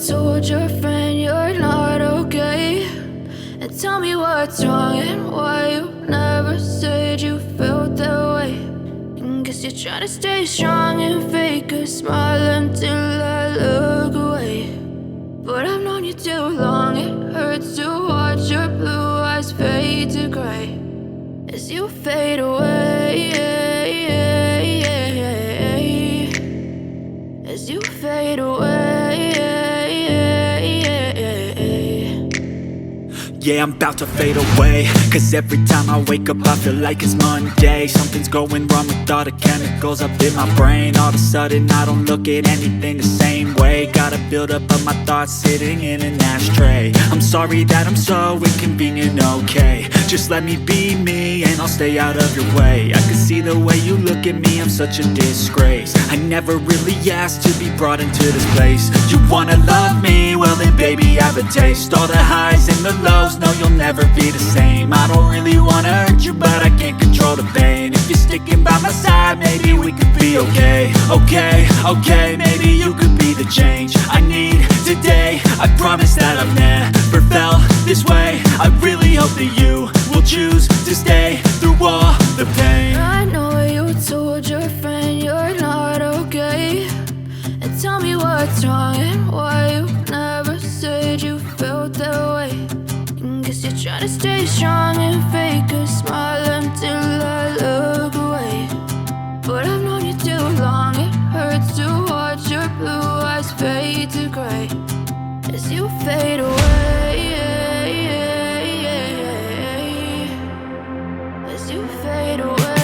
told your friend you're not okay, and tell me what's wrong and why you never said you felt that way. And guess you're trying to stay strong and fake a smile until I look away. But I've known you too long, it hurts to watch your blue eyes fade to gray as you fade away, as you fade away. Yeah, I'm about to fade away, cause every time I wake up I feel like it's Monday. Something's going wrong with all the chemicals up in my brain. All of a sudden I don't look at anything the same way. Gotta build up of my thoughts sitting in an ashtray. I'm sorry that I'm so inconvenient, okay. Just let me be me and I'll stay out of your way. I can see the way you look at me, I'm such a disgrace. I never really asked to be brought into this place. You wanna love me? Well then baby I have a taste. All the highs and the lows, no you'll never be the same. I don't really wanna hurt you but I can't control the pain. If you're sticking by my side maybe we could be okay. Okay, maybe you could be the change I need today. I promise that I've never felt this way. I really hope that you will choose to stay through all the pain. I know you told your friend you're not okay, and tell me what's wrong and why you never said you felt that way. And guess you're trying to stay strong and fake a smile until I look away. But I've known you too long, it hurts to watch your blue eyes fade to gray as you fade away, as you fade away,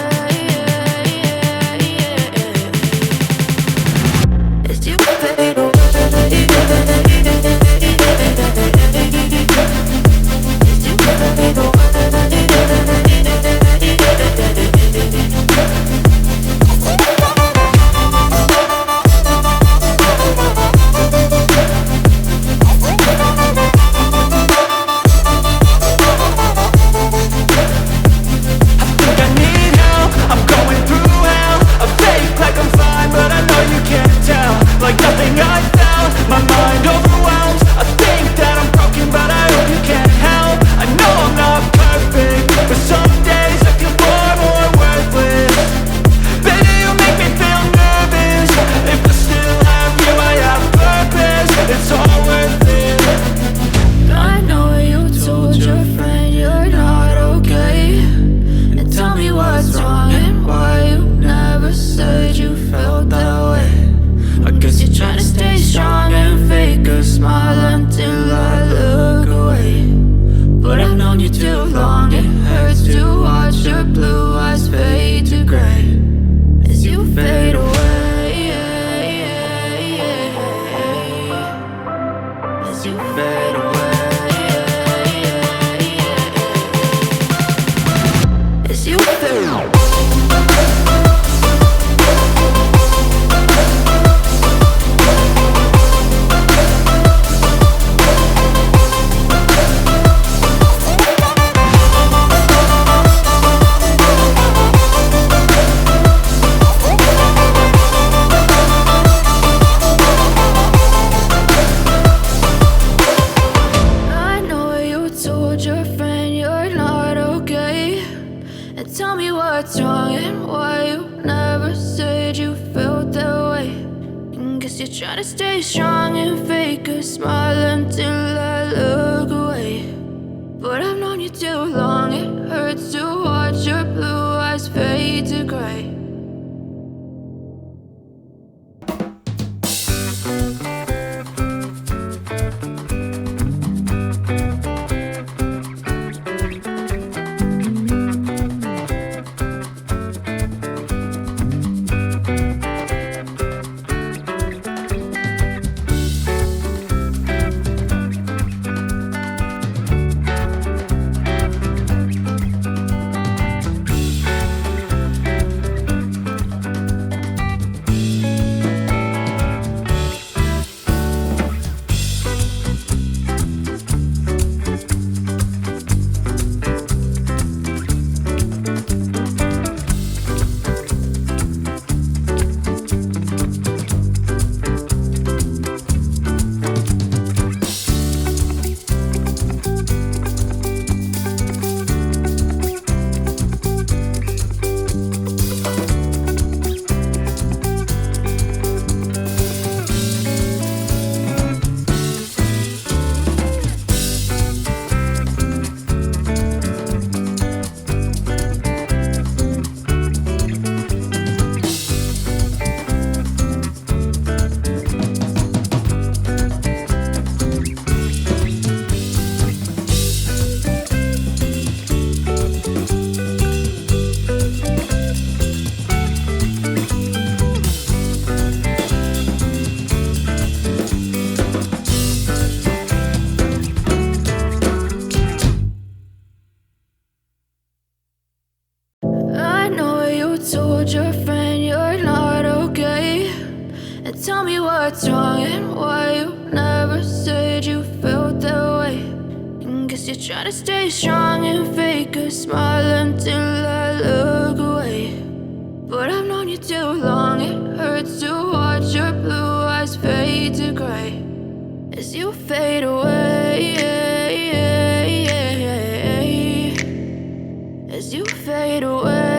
as you fade away. Try to stay strong and fake a smile until I look away. But I've known you too long, it hurts to watch your blue eyes fade to gray. you're trying to stay strong and fake a smile until I look away. But I've known you too long, it hurts to watch your blue eyes fade to gray as you fade away, as you fade away.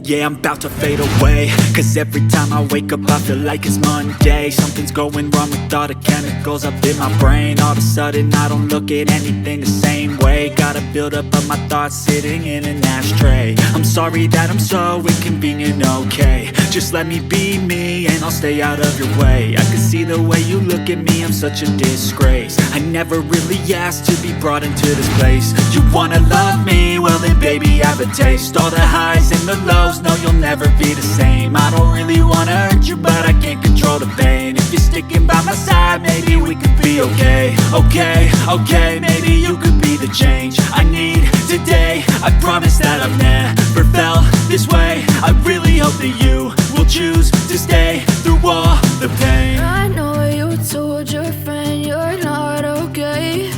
Yeah, I'm about to fade away, cause every time I wake up I feel like it's Monday. Something's going wrong with all the chemicals up in my brain. All of a sudden I don't look at anything the same way. Got a buildup of my thoughts sitting in an ashtray. I'm sorry that I'm so inconvenient, okay. Just let me be me and I'll stay out of your way. I can see the way you look at me, I'm such a disgrace. I never really asked to be brought into this place. You wanna love me? Well then baby have a taste. All the highs and the lows, no you'll never be the same. I don't really wanna hurt you but I can't control the pain. If you're sticking by my side maybe we could be okay. Okay, maybe you could be the change I need today. I promise that I've never felt this way. I really hope that you will choose to stay through all the pain. I know you told your friend you're not okay,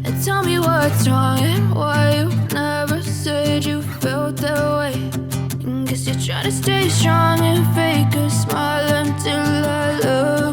and tell me what's wrong and why you never said you felt that way. Guess you're trying to stay strong and fake a smile until I look